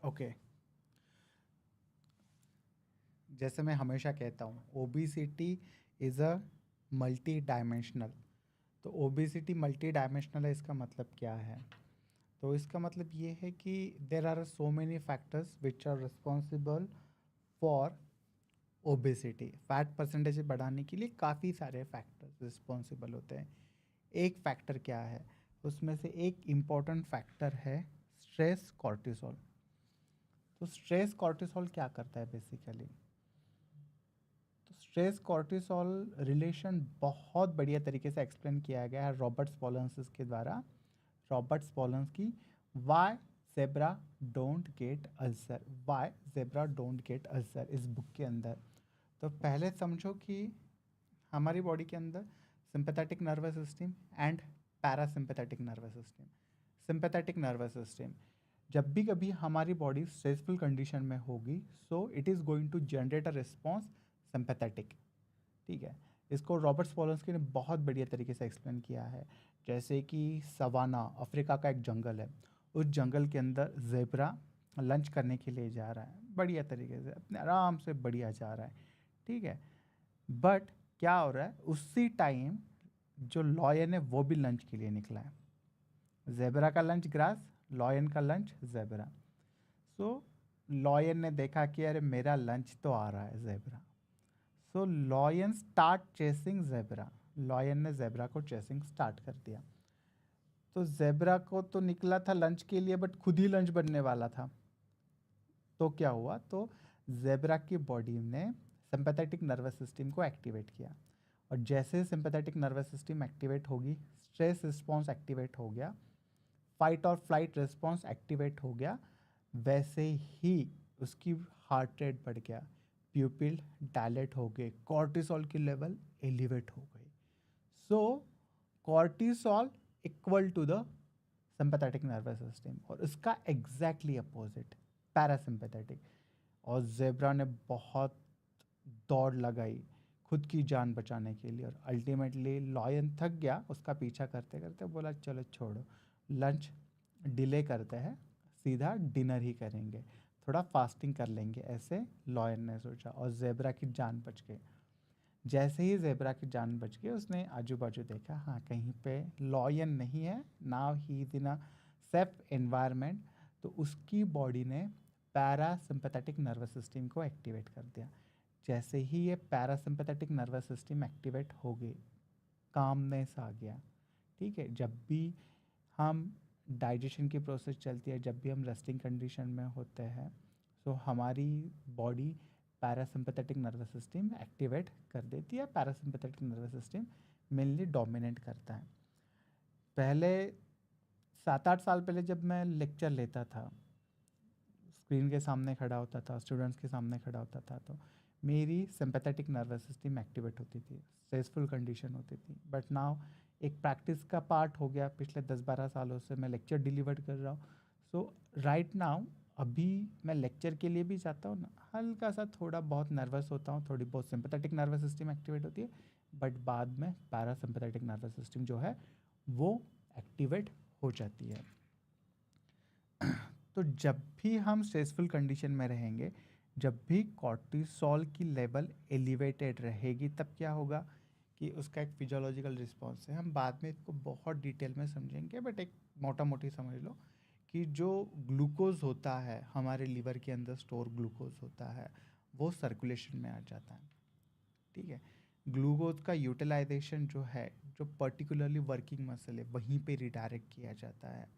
Okay, जैसे मैं हमेशा कहता हूँ, obesity is a multi dimensional. तो ओबेसिटी मल्टी डायमेंशनल है, इसका मतलब क्या है? तो इसका मतलब ये है कि there are so many factors which are responsible for obesity. Fat percentage बढ़ाने के लिए काफ़ी सारे फैक्टर्स रिस्पॉन्सिबल होते हैं। एक फैक्टर क्या है? उसमें से एक इम्पॉर्टेंट फैक्टर है स्ट्रेस कॉर्टिसोल। तो स्ट्रेस कॉर्टिसोल क्या करता है बेसिकली? तो स्ट्रेस कॉर्टिसोल रिलेशन बहुत बढ़िया तरीके से एक्सप्लेन किया गया है रॉबर्ट्स पॉलेंसिस के द्वारा। Roberts Polensky, why zebra don't get ulcer, why zebra don't get ulcer, इस बुक के अंदर। तो पहले समझो कि हमारी बॉडी के अंदर sympathetic nervous system and parasympathetic nervous system. Sympathetic nervous system, जब भी कभी हमारी बॉडी स्ट्रेसफुल कंडीशन में होगी, so it is going to generate a response sympathetic. ठीक है, इसको रॉबर्ट्स पॉलेंस्की ने बहुत बढ़िया तरीके से एक्सप्लेन किया है। जैसे कि सवाना, अफ्रीका का एक जंगल है, उस जंगल के अंदर जेब्रा लंच करने के लिए जा रहा है, बढ़िया तरीके से अपने आराम से बढ़िया जा रहा है। ठीक है, बट क्या हो रहा है, उसी टाइम जो लॉयन है वो भी लंच के लिए निकला है। जेब्रा का लंच ग्रास, लॉयन का लंच जेब्रा। सो लॉयन ने देखा कि अरे मेरा लंच तो आ रहा है zebra. So lion start chasing zebra. Lion ने जेब्रा को चेसिंग स्टार्ट कर दिया। तो जेब्रा को तो निकला था लंच के लिए, बट खुद ही लंच बनने वाला था। तो क्या हुआ, तो जेब्रा की बॉडी ने सिंपैथेटिक नर्वस सिस्टम को एक्टिवेट किया, और जैसे सिंपैथेटिक नर्वस सिस्टम एक्टिवेट होगी, स्ट्रेस रिस्पॉन्स एक्टिवेट हो गया, फाइट और फ्लाइट रिस्पॉन्स एक्टिवेट हो गया, वैसे ही उसकी हार्ट रेट बढ़ गया, प्यूपिल डायलेट हो गए, कॉर्टिसोल की लेवल एलिवेट हो गई। So cortisol equal to the sympathetic nervous system, और इसका एग्जैक्टली अपोजिट पैरासिम्पैथेटिक। और जेब्रा ने बहुत दौड़ लगाई खुद की जान बचाने के लिए, और अल्टीमेटली लॉयन थक गया उसका पीछा करते करते, बोला चलो छोड़ो, लंच डिले करते हैं, सीधा डिनर ही करेंगे, थोड़ा फास्टिंग कर लेंगे, ऐसे लॉयन ने सोचा, और जेब्रा की जान बच गई। जैसे ही जेब्रा की जान बच गई, उसने आजू बाजू देखा, हाँ कहीं पे लॉयन नहीं है, now he is in a safe environment. तो उसकी बॉडी ने पैरासिम्पैथेटिक नर्वस सिस्टम को एक्टिवेट कर दिया। जैसे ही ये पैरासिम्पैथेटिक नर्वस सिस्टम एक्टिवेट हो गई, कामनेस आ गया। ठीक है, जब भी हम डाइजेशन की प्रोसेस चलती है, जब भी हम रेस्टिंग कंडीशन में होते हैं, सो हमारी body parasympathetic nervous system activate कर देती है। Parasympathetic nervous system mainly dominate करता है। पहले 7-8 साल पहले जब मैं लेक्चर लेता था, स्क्रीन के सामने खड़ा होता था, स्टूडेंट्स के सामने खड़ा होता था, तो मेरी सिंपैथेटिक नर्वस सिस्टम एक्टिवेट होती थी, स्ट्रेसफुल कंडीशन होती थी। बट नाउ एक प्रैक्टिस का पार्ट हो गया, पिछले 10-12 सालों से मैं लेक्चर डिलीवर कर रहा हूँ। सो राइट नाउ अभी मैं लेक्चर के लिए भी जाता हूँ ना, हल्का सा थोड़ा बहुत नर्वस होता हूँ, थोड़ी बहुत सिंपैथेटिक नर्वस सिस्टम एक्टिवेट होती है, बट बाद में पैरासिम्पैथेटिक नर्वस सिस्टम जो है वो एक्टिवेट हो जाती है। तो जब भी हम स्ट्रेसफुल कंडीशन में रहेंगे, जब भी कॉर्टिसोल की लेवल एलिवेटेड रहेगी, तब क्या होगा कि उसका एक फिजियोलॉजिकल रिस्पॉन्स है। हम बाद में इसको बहुत डिटेल में समझेंगे, बट एक मोटा मोटी समझ लो कि जो ग्लूकोज होता है हमारे लीवर के अंदर, स्टोर ग्लूकोज होता है, वो सर्कुलेशन में आ जाता है। ठीक है, ग्लूकोज का यूटिलाइजेशन जो है, जो पर्टिकुलरली वर्किंग मसल है, वहीं पे रिडायरेक्ट किया जाता है,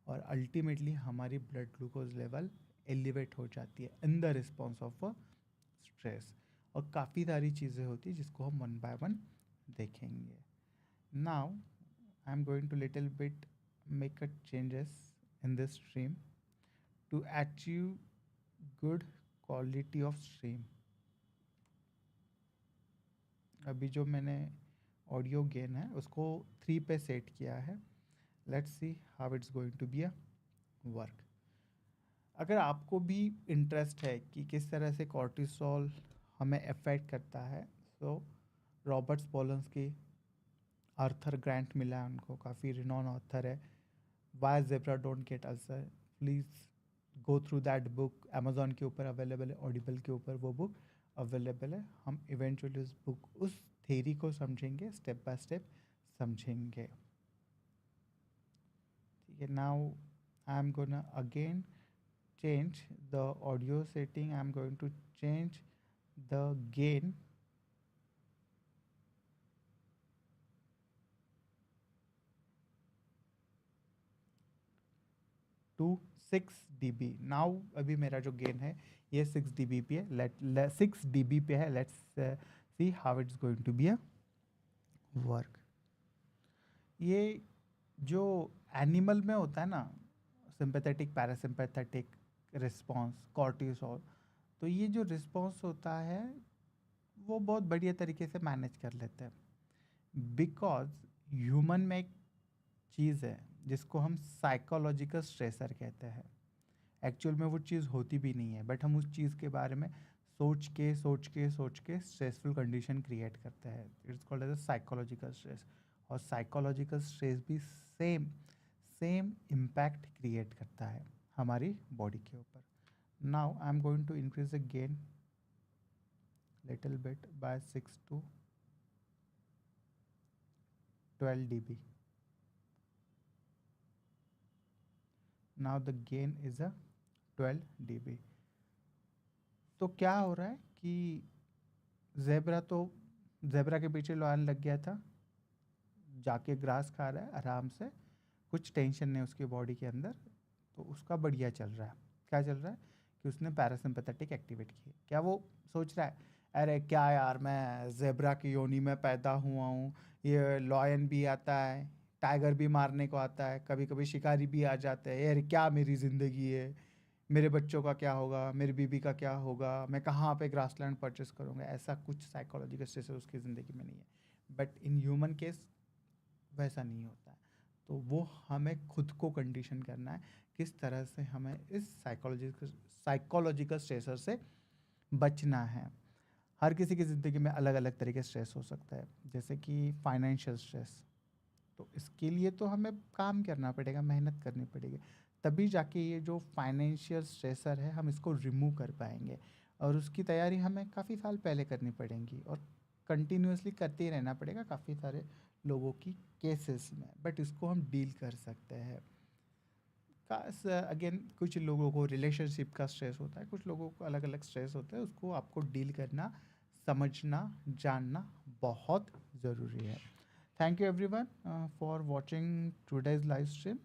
और अल्टीमेटली हमारी ब्लड ग्लूकोज लेवल एलिवेट हो जाती है in the response of stress. और काफ़ी सारी चीज़ें होती हैं जिसको हम वन बाय वन देखेंगे। Now I am going to little bit make a changes in this stream to achieve good quality of stream. अभी जो मैंने ऑडियो गेन है उसको 3 पे सेट किया है। Let's see how it's going to be a work. अगर आपको भी इंटरेस्ट है कि किस तरह से कॉर्टिसोल हमें अफेक्ट करता है, तो रॉबर्ट्स पॉलेंस्की, आर्थर ग्रैंट मिला है उनको, काफ़ी रिनॉन ऑथर है, why zebra don't get ulcer, please go through that book. Amazon के ऊपर अवेलेबल है, ऑडिबल के ऊपर वो बुक अवेलेबल है। हम इवेंचुअली उस बुक, उस थेरी को समझेंगे, स्टेप बाय स्टेप समझेंगे। ठीक है, now I am gonna again change the audio setting. I'm going to change the gain to 6 dB. now अभी मेरा जो गेन है ये 6 dB पे है, 6 dB पे है। Let's see how it's going to be a work. ये जो एनिमल में होता है ना, सिंपैथेटिक पैरासिम्पैथेटिक रिस्पॉन्स, कॉर्टिसोल, तो ये जो रिस्पॉन्स होता है वो बहुत बढ़िया तरीके से मैनेज कर लेते हैं। बिकॉज ह्यूमन में एक चीज़ है जिसको हम साइकोलॉजिकल स्ट्रेसर कहते हैं। एक्चुअल में वो चीज़ होती भी नहीं है, बट हम उस चीज़ के बारे में सोच के स्ट्रेसफुल कंडीशन क्रिएट करते हैं। It's called as a psychological stress. और साइकोलॉजिकल स्ट्रेस भी सेम इम्पैक्ट क्रिएट करता है हमारी बॉडी के ऊपर। Now I am going to increase the gain little bit by 6 to 12 dB. now the gain is a 12 dB. तो क्या हो रहा है कि जेब्रा के पीछे लॉयन लग गया था, जाके ग्रास खा रहा है आराम से, कुछ टेंशन नहीं उसकी बॉडी के अंदर, तो उसका बढ़िया चल रहा है। क्या चल रहा है कि उसने पैरासिम्पैथेटिक एक्टिवेट की। क्या वो सोच रहा है अरे क्या यार, मैं जेब्रा की योनि में पैदा हुआ हूँ, ये लॉयन भी आता है, टाइगर भी मारने को आता है, कभी कभी शिकारी भी आ जाते हैं, यार क्या मेरी ज़िंदगी है, मेरे बच्चों का क्या होगा, मेरी बीबी का क्या होगा, मैं कहाँ पे ग्रासलैंड परचेस करूँगा। ऐसा कुछ साइकोलॉजिकल स्ट्रेस उसकी ज़िंदगी में नहीं है। बट इन ह्यूमन केस वैसा नहीं होता है। तो वो हमें खुद को कंडीशन करना है किस तरह से हमें इस साइकोलॉजिकल स्ट्रेसर से बचना है। हर किसी की ज़िंदगी में अलग अलग तरीके स्ट्रेस हो सकता है, जैसे कि फाइनेंशियल स्ट्रेस। तो इसके लिए तो हमें काम करना पड़ेगा, मेहनत करनी पड़ेगी, तभी जाके ये जो फाइनेंशियल स्ट्रेसर है हम इसको रिमूव कर पाएंगे। और उसकी तैयारी हमें काफ़ी साल पहले करनी पड़ेगी और कंटिन्यूसली करते ही रहना पड़ेगा काफ़ी सारे लोगों की केसेस में। बट इसको हम डील कर सकते हैं। खास अगेन कुछ लोगों को रिलेशनशिप का स्ट्रेस होता है, कुछ लोगों को अलग अलग स्ट्रेस होता है, उसको आपको डील करना, समझना, जानना बहुत ज़रूरी है। Thank you everyone for watching today's live stream.